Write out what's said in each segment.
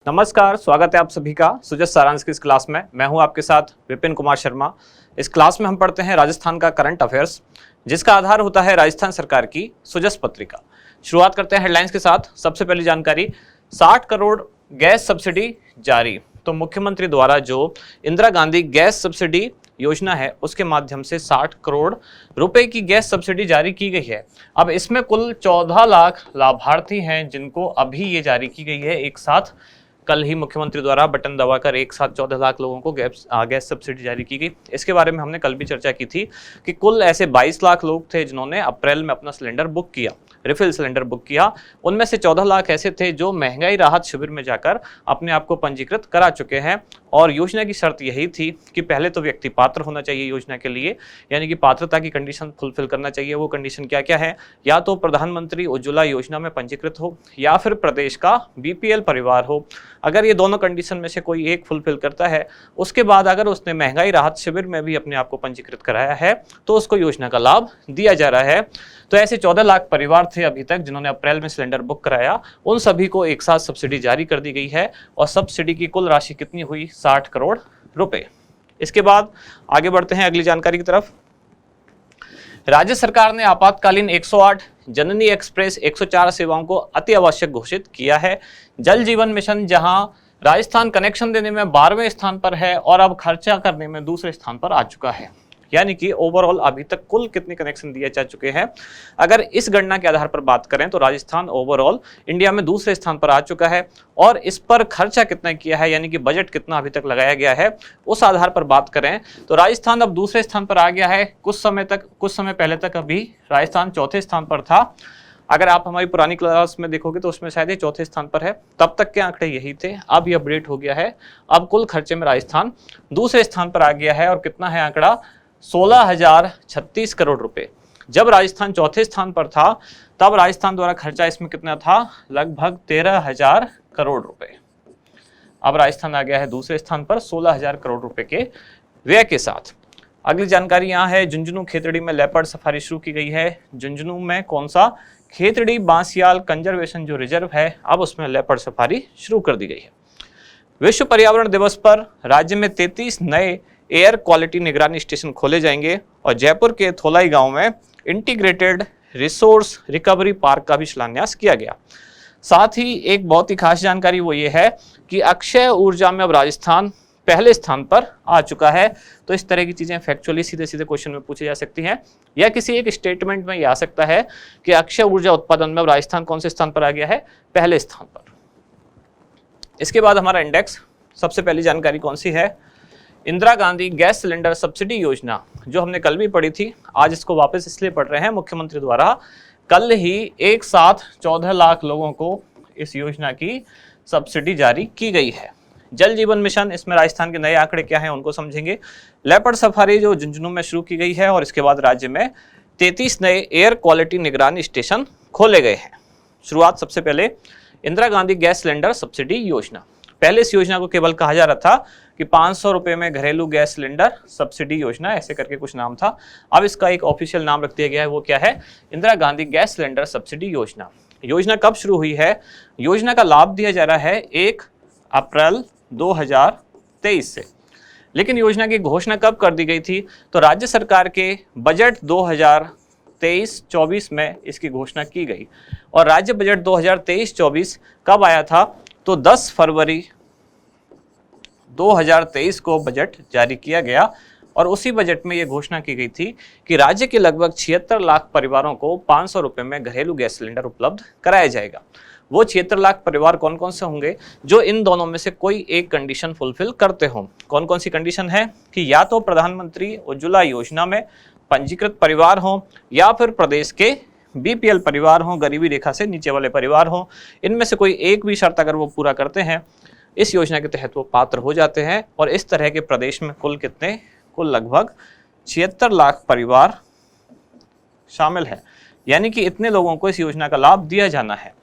नमस्कार, स्वागत है आप सभी का सुजस सारांश की इस क्लास में। मैं हूं आपके साथ विपिन कुमार शर्मा। इस क्लास में हम पढ़ते हैं राजस्थान का करंट अफेयर्स, जिसका आधार होता है राजस्थान सरकार की सुजस पत्रिका। शुरुआत करते हैं हेडलाइंस के साथ। सबसे पहली जानकारी, 60 करोड़ गैस सब्सिडी जारी। तो मुख्यमंत्री द्वारा जो इंदिरा गांधी गैस सब्सिडी योजना है उसके माध्यम से 60 करोड़ रुपए की गैस सब्सिडी जारी की गई है। अब इसमें कुल 14 लाख लाभार्थी हैं जिनको अभी ये जारी की गई है। एक साथ कल ही मुख्यमंत्री द्वारा बटन दबाकर एक साथ 14 लाख लोगों को गैस सब्सिडी जारी की गई। इसके बारे में हमने कल भी चर्चा की थी कि कुल ऐसे 22 लाख लोग थे जिन्होंने अप्रैल में अपना सिलेंडर बुक किया, रिफिल सिलेंडर बुक किया। उनमें से 14 लाख ऐसे थे जो महंगाई राहत शिविर में जाकर अपने आप को पंजीकृत करा चुके हैं। और योजना की शर्त यही थी कि पहले तो व्यक्ति पात्र होना चाहिए योजना के लिए, यानी कि पात्रता की कंडीशन फुलफिल करना चाहिए। वो कंडीशन क्या क्या है? या तो प्रधानमंत्री उज्ज्वला योजना में पंजीकृत हो या फिर प्रदेश का बीपीएल परिवार हो। अगर ये दोनों कंडीशन में से कोई एक फुलफिल करता है, उसके बाद अगर उसने महंगाई राहत शिविर में भी अपने आप को पंजीकृत कराया है तो उसको योजना का लाभ दिया जा रहा है। तो ऐसे 14 लाख परिवार थे अभी तक जिन्होंने अप्रैल में सिलेंडर बुक कराया। उन सभी को एक साथ सब्सिडी जारी कर दी गई है और सब्सिडी की कुल राशि कितनी हुई? 60 करोड़ रुपए। इसके बाद आगे बढ़ते हैं अगली जानकारी की तरफ। राज्य सरकार ने आपातकालीन 108, जननी एक्सप्रेस 104 सेवाओं को अति आवश्यक घोषित किया है। जल जीवन मिशन जहां राजस्थान कनेक्शन देने में 12वें स्थान पर है और अब खर्चा करने में दूसरे स्थान पर आ चुका है। यानी कि ओवरऑल अभी तक कुल कितने कनेक्शन दिए जा चुके हैं, अगर इस गणना के आधार पर बात करें तो राजस्थान ओवरऑल इंडिया में दूसरे स्थान पर आ चुका है। और इस पर खर्चा कितना किया है, यानी कि बजट कितना अभी तक लगाया गया है, उस आधार पर बात करें तो राजस्थान अब दूसरे स्थान पर आ गया है। कुछ समय पहले तक अभी राजस्थान चौथे स्थान पर था। अगर आप हमारी पुरानी क्लास में देखोगे तो उसमें शायद ये चौथे स्थान पर है। तब तक के आंकड़े यही थे, अब ये अपडेट हो गया है। अब कुल खर्चे में राजस्थान दूसरे स्थान पर आ गया है और कितना है आंकड़ा? 16,036 करोड़ रुपए। जब राजस्थान चौथे स्थान पर था तब राजस्थान द्वारा खर्चा इसमें कितना था? लगभग 13,000 करोड़ रुपए। अब राजस्थान आ गया है दूसरे स्थान पर 16,000 करोड़ रुपए के व्यय के साथ। अगली जानकारी यहाँ है, झुंझुनू खेतड़ी में लेपर्ड सफारी शुरू की गई है। झुंझुनू में कौन सा? खेतड़ी बांसियाल कंजर्वेशन जो रिजर्व है, अब उसमें लेपर्ड सफारी शुरू कर दी गई है। विश्व पर्यावरण दिवस पर राज्य में 33 नए एयर क्वालिटी निगरानी स्टेशन खोले जाएंगे और जयपुर के थोलाई गांव में इंटीग्रेटेड रिसोर्स रिकवरी पार्क का भी शिलान्यास किया गया। साथ ही एक बहुत ही खास जानकारी वो ये है कि अक्षय ऊर्जा में अब राजस्थान पहले स्थान पर आ चुका है। तो इस तरह की चीजें फैक्चुअली सीधे सीधे क्वेश्चन में पूछी जा सकती हैं, या किसी एक स्टेटमेंट में ये आ सकता है कि अक्षय ऊर्जा उत्पादन में अब राजस्थान कौन से स्थान पर आ गया है? पहले स्थान पर। इसके बाद हमारा इंडेक्स, सबसे पहली जानकारी कौन सी है? Indira Gandhi gas cylinder subsidy योजना, जो हमने कल भी पढ़ी थी, आज इसको वापस इसलिए पढ़ रहे हैं, मुख्यमंत्री द्वारा कल ही एक साथ 14 लाख लोगों को इस योजना की सब्सिडी जारी की गई है। जल जीवन मिशन, इसमें राजस्थान के नए आंकड़े क्या हैं उनको समझेंगे। लेपर्ड सफारी जो झुंझुनू में शुरू की गई है और इसके बाद राज्य में 33 नए एयर क्वालिटी निगरानी स्टेशन खोले गए हैं। शुरुआत सबसे पहले Indira Gandhi gas cylinder subsidy योजना। पहले इस योजना को केवल कहा जा रहा था कि 500 रुपए में घरेलू गैस सिलेंडर सब्सिडी योजना, ऐसे करके कुछ नाम था। अब इसका एक ऑफिशियल नाम रख दिया गया है, वो क्या है? Indira Gandhi gas cylinder subsidy योजना। योजना कब शुरू हुई है? योजना का लाभ दिया जा रहा है 1 अप्रैल 2023 से। लेकिन योजना की घोषणा कब कर दी गई थी? तो राज्य सरकार के बजट 2023-24 में इसकी घोषणा की गई। और राज्य बजट 2023-24 कब आया था? तो 10 फरवरी 2023 को बजट जारी किया गया और उसी बजट में यह घोषणा की गई थी कि राज्य के लगभग 76 लाख परिवारों को 500 रुपए में घरेलू गैस सिलेंडर उपलब्ध कराया जाएगा। वो 76 लाख परिवार कौन कौन से होंगे? जो इन दोनों में से कोई एक कंडीशन फुलफिल करते हों। कौन कौन सी कंडीशन है? कि या तो प्रधानमंत्री उज्ज्वला योजना में पंजीकृत परिवार हों या फिर प्रदेश के बीपीएल परिवार हों, गरीबी रेखा से नीचे वाले परिवार हों। इनमें से कोई एक भी शर्त अगर वो पूरा करते हैं, इस योजना के तहत वो पात्र हो जाते हैं। और इस तरह के प्रदेश में कुल कितने? कुल लगभग 76 लाख परिवार शामिल है, यानी कि इतने लोगों को इस योजना का लाभ दिया जाना है।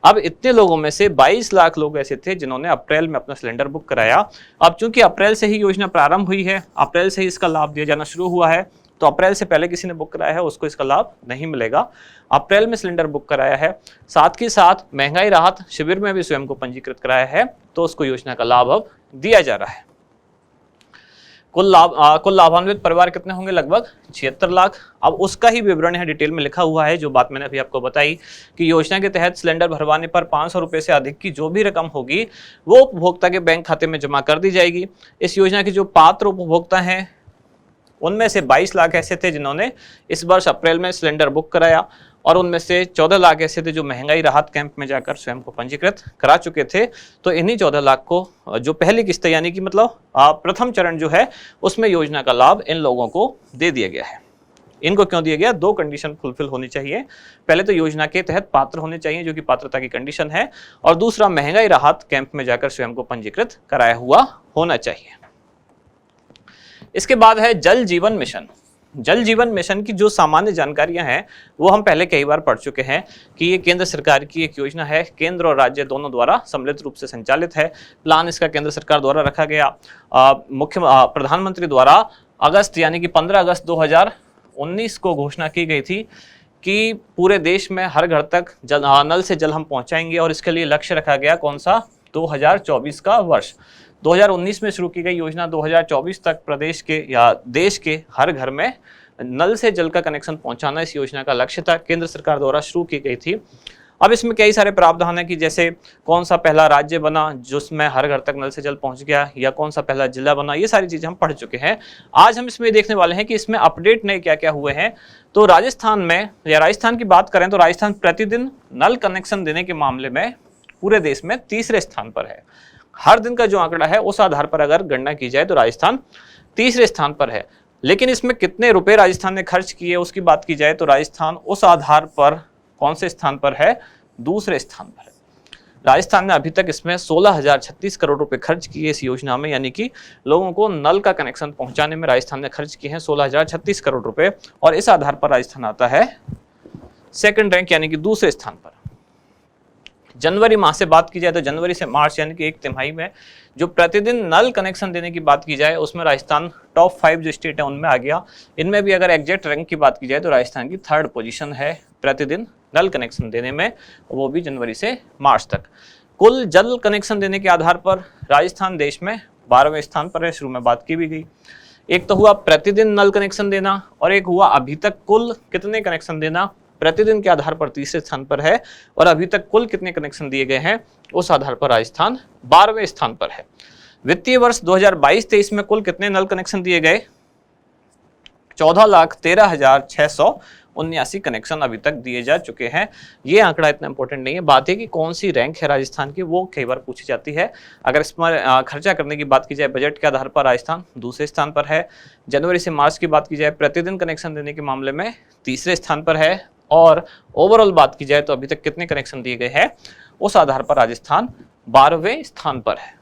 अब इतने लोगों में से 22 लाख लोग ऐसे थे जिन्होंने अप्रैल में अपना सिलेंडर बुक कराया। अब चूंकि अप्रैल से ही योजना प्रारंभ हुई है, अप्रैल से ही इसका लाभ दिया जाना शुरू हुआ है, तो अप्रैल से पहले किसी ने बुक कराया है उसको इसका लाभ नहीं मिलेगा। अप्रैल में सिलेंडर बुक कराया है, साथ ही साथ महंगाई राहत शिविर में भी स्वयं को पंजीकृत कराया है, तो उसको योजना का लाभ अब दिया जा रहा है। कुल लाभान्वित परिवार कितने होंगे? लगभग 76 लाख। अब उसका ही विवरण है, डिटेल में लिखा हुआ है, जो बात मैंने अभी आपको बताई कि योजना के तहत सिलेंडर भरवाने पर 500 रुपये से अधिक की जो भी रकम होगी वो उपभोक्ता के बैंक खाते में जमा कर दी जाएगी। इस योजना के जो पात्र उपभोक्ता हैं उनमें से 22 लाख ऐसे थे जिन्होंने इस वर्ष अप्रैल में सिलेंडर बुक कराया, और उनमें से 14 लाख ऐसे थे जो महंगाई राहत कैंप में जाकर स्वयं को पंजीकृत करा चुके थे। तो इन्हीं 14 लाख को जो पहली किस्त यानी कि मतलब प्रथम चरण जो है उसमें योजना का लाभ इन लोगों को दे दिया गया है। इनको क्यों दिया गया? 2 कंडीशन फुलफिल होनी चाहिए। पहले तो योजना के तहत पात्र होने चाहिए, जो कि पात्रता की कंडीशन है, और दूसरा महंगाई राहत कैंप में जाकर स्वयं को पंजीकृत कराया हुआ होना चाहिए। इसके बाद है जल जीवन मिशन। जल जीवन मिशन की जो सामान्य जानकारियां हैं वो हम पहले कई बार पढ़ चुके हैं कि ये केंद्र सरकार की एक योजना है, केंद्र और राज्य दोनों द्वारा सम्मिलित रूप से संचालित है। प्लान इसका केंद्र सरकार द्वारा रखा गया। प्रधानमंत्री द्वारा अगस्त यानी कि 15 अगस्त 2019 को घोषणा की गई थी कि पूरे देश में हर घर तक नल से जल हम पहुंचाएंगे, और इसके लिए लक्ष्य रखा गया कौन सा? 2024 का वर्ष। 2019 में शुरू की गई योजना 2024 तक प्रदेश के या देश के हर घर में नल से जल का कनेक्शन पहुंचाना इस योजना का लक्ष्य था, केंद्र सरकार द्वारा शुरू की गई थी। अब इसमें कई सारे प्रावधान है कि जैसे कौन सा पहला राज्य बना जिसमें हर घर तक नल से जल पहुंच गया, या कौन सा पहला जिला बना, ये सारी चीजें हम पढ़ चुके हैं। आज हम इसमें देखने वाले हैं कि इसमें अपडेट नए क्या क्या हुए हैं। तो राजस्थान में, या राजस्थान की बात करें तो राजस्थान प्रतिदिन नल कनेक्शन देने के मामले में पूरे देश में तीसरे स्थान पर है। हर दिन का जो आंकड़ा है उस आधार पर अगर गणना की जाए तो राजस्थान तीसरे स्थान पर है। लेकिन इसमें कितने रुपए राजस्थान ने खर्च किए उसकी बात की जाए तो राजस्थान उस आधार पर कौन से स्थान पर है? दूसरे स्थान पर है। राजस्थान ने अभी तक इसमें 16,036 करोड़ रुपए खर्च किए इस योजना में, यानी कि लोगों को नल का कनेक्शन पहुंचाने में राजस्थान ने खर्च किए हैं 16,036 करोड़ रुपए, और इस आधार पर राजस्थान आता है सेकंड रैंक यानी कि दूसरे स्थान पर। जनवरी माह से बात की जाए तो जनवरी से मार्च यानी कि एक तिमाही में जो प्रतिदिन नल कनेक्शन देने की बात की जाए उसमें राजस्थान टॉप 5 जो स्टेट है उनमें आ गया। इनमें भी अगर एग्जैक्ट रैंक की बात की जाए तो राजस्थान की 3rd पोजीशन है प्रतिदिन नल कनेक्शन देने में, वो भी जनवरी से मार्च तक। कुल जल कनेक्शन देने के आधार पर राजस्थान देश में 12वें स्थान पर है, शुरू में बात की भी गई। एक तो हुआ प्रतिदिन नल कनेक्शन देना, और एक हुआ अभी तक कुल कितने कनेक्शन देना। प्रतिदिन के आधार पर तीसरे स्थान पर है, और अभी तक कुल कितने कनेक्शन दिए गए हैं उस आधार पर राजस्थान 12वें स्थान पर है। वित्तीय वर्ष 2022-23 में कुल कितने नल कनेक्शन दिए गए? 14,13,679 कनेक्शन अभी तक दिए जा चुके हैं। ये आंकड़ा इतना इंपॉर्टेंट नहीं है, बात है कि कौन सी रैंक है राजस्थान की, वो कई बार पूछी जाती है। अगर इस पर खर्चा करने की बात की जाए बजट के आधार पर राजस्थान दूसरे स्थान पर है। जनवरी से मार्च की बात की जाए प्रतिदिन कनेक्शन देने के मामले में तीसरे स्थान पर है, और ओवरऑल बात की जाए तो अभी तक कितने कनेक्शन दिए गए हैं उस आधार पर राजस्थान 12वें स्थान पर है।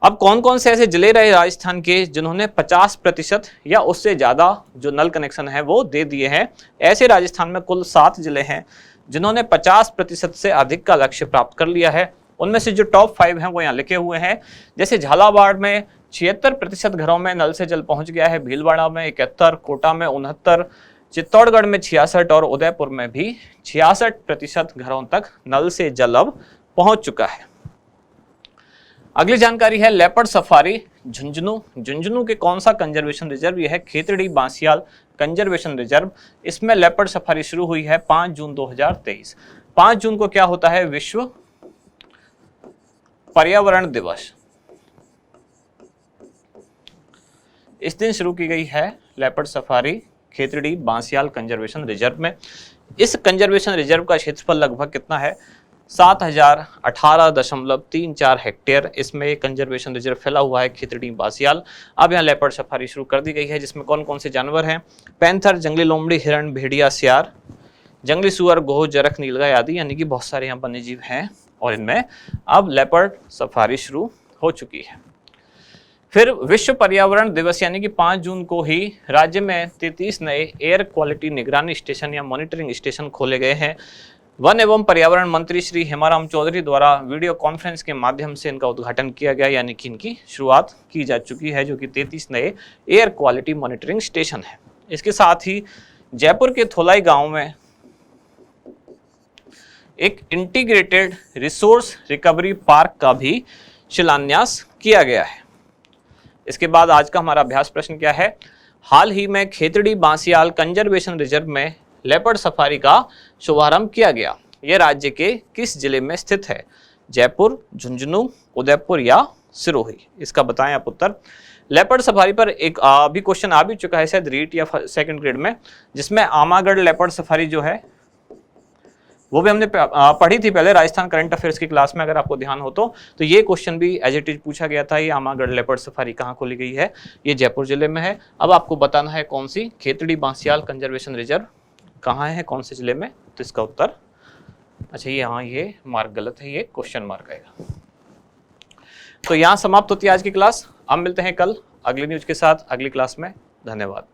अब कौन कौन से ऐसे जिले रहे राजस्थान के जिन्होंने 50% या उससे ज्यादा जो नल कनेक्शन है वो दे दिए हैं? ऐसे राजस्थान में कुल 7 जिले हैं जिन्होंने 50% से अधिक का लक्ष्य प्राप्त कर लिया है। उनमें से जो टॉप 5 हैं वो यहाँ लिखे हुए हैं। जैसे झालावाड़ में 76% घरों में नल से जल पहुंच गया है, भीलवाड़ा में 71, कोटा में 69, चित्तौड़गढ़ में 66 और उदयपुर में भी 66% घरों तक नल से जल अब पहुंच चुका है। अगली जानकारी है लेपर्ड सफारी झुंझुनू। झुंझुनू के कौन सा कंजर्वेशन रिजर्व? यह है खेतड़ी बांसियाल कंजर्वेशन रिजर्व। इसमें लेपर्ड सफारी शुरू हुई है 5 जून 2023। 5 जून को क्या होता है? विश्व पर्यावरण दिवस। इस दिन शुरू की गई है leopard safari Khetri Bansiyal conservation reserve में। इस कंजर्वेशन रिजर्व का क्षेत्रफल लगभग कितना है? 7,018.34 हेक्टेयर इसमें कंजर्वेशन रिजर्व फैला हुआ है खेतड़ी बांसियाल। अब यहाँ लेपर्ड सफारी शुरू कर दी गई है जिसमें कौन कौन से जानवर हैं? पैंथर, जंगली लोमड़ी, हिरण, भेड़िया, सियार, जंगली सुअर, गोह, जरख, नीलगाय आदि, यानी कि बहुत सारे यहाँ वन्य जीव हैं, और इनमें अब लेपर्ड सफारी शुरू हो चुकी है। फिर विश्व पर्यावरण दिवस यानी कि 5 जून को ही राज्य में 33 नए एयर क्वालिटी निगरानी स्टेशन या मॉनिटरिंग स्टेशन खोले गए हैं। वन एवं पर्यावरण मंत्री श्री हेमाराम चौधरी द्वारा वीडियो कॉन्फ्रेंस के माध्यम से इनका उद्घाटन किया गया, यानी कि इनकी शुरुआत की जा चुकी है, जो कि 33 नए एयर क्वालिटी मॉनिटरिंग स्टेशन है। इसके साथ ही जयपुर के थोलाई गांव में एक इंटीग्रेटेड रिसोर्स रिकवरी पार्क का भी शिलान्यास किया गया है। इसके बाद आज का हमारा अभ्यास प्रश्न क्या है? हाल ही में खेतड़ी बांसियाल कंजर्वेशन रिजर्व में लेपर्ड सफारी का शुभारंभ किया गया। यह राज्य के किस जिले में स्थित है? जयपुर, झुंझुनू, उदयपुर या सिरोही? इसका बताएं आप उत्तर। लेपर्ड सफारी पर एक अभी क्वेश्चन आ भी चुका है शायद रीट या सेकंड ग्रेड में, जिसमें आमागढ़ लेपर्ड सफारी जो है वो भी हमने पढ़ी थी पहले राजस्थान करंट अफेयर्स की क्लास में, अगर आपको ध्यान हो तो ये क्वेश्चन भी एज इट इज पूछा गया था। ये आमागढ़ लेपर्ड सफारी कहाँ खोली गई है? ये जयपुर जिले में है। अब आपको बताना है कौन सी, खेतड़ी बांसियाल कंजर्वेशन रिजर्व कहाँ है, कौन से जिले में? तो इसका उत्तर, अच्छा यहाँ ये मार्क गलत है, ये क्वेश्चन मार्क आएगा। तो यहाँ समाप्त होती है आज की क्लास। अब मिलते हैं कल अगली न्यूज के साथ अगली क्लास में। धन्यवाद।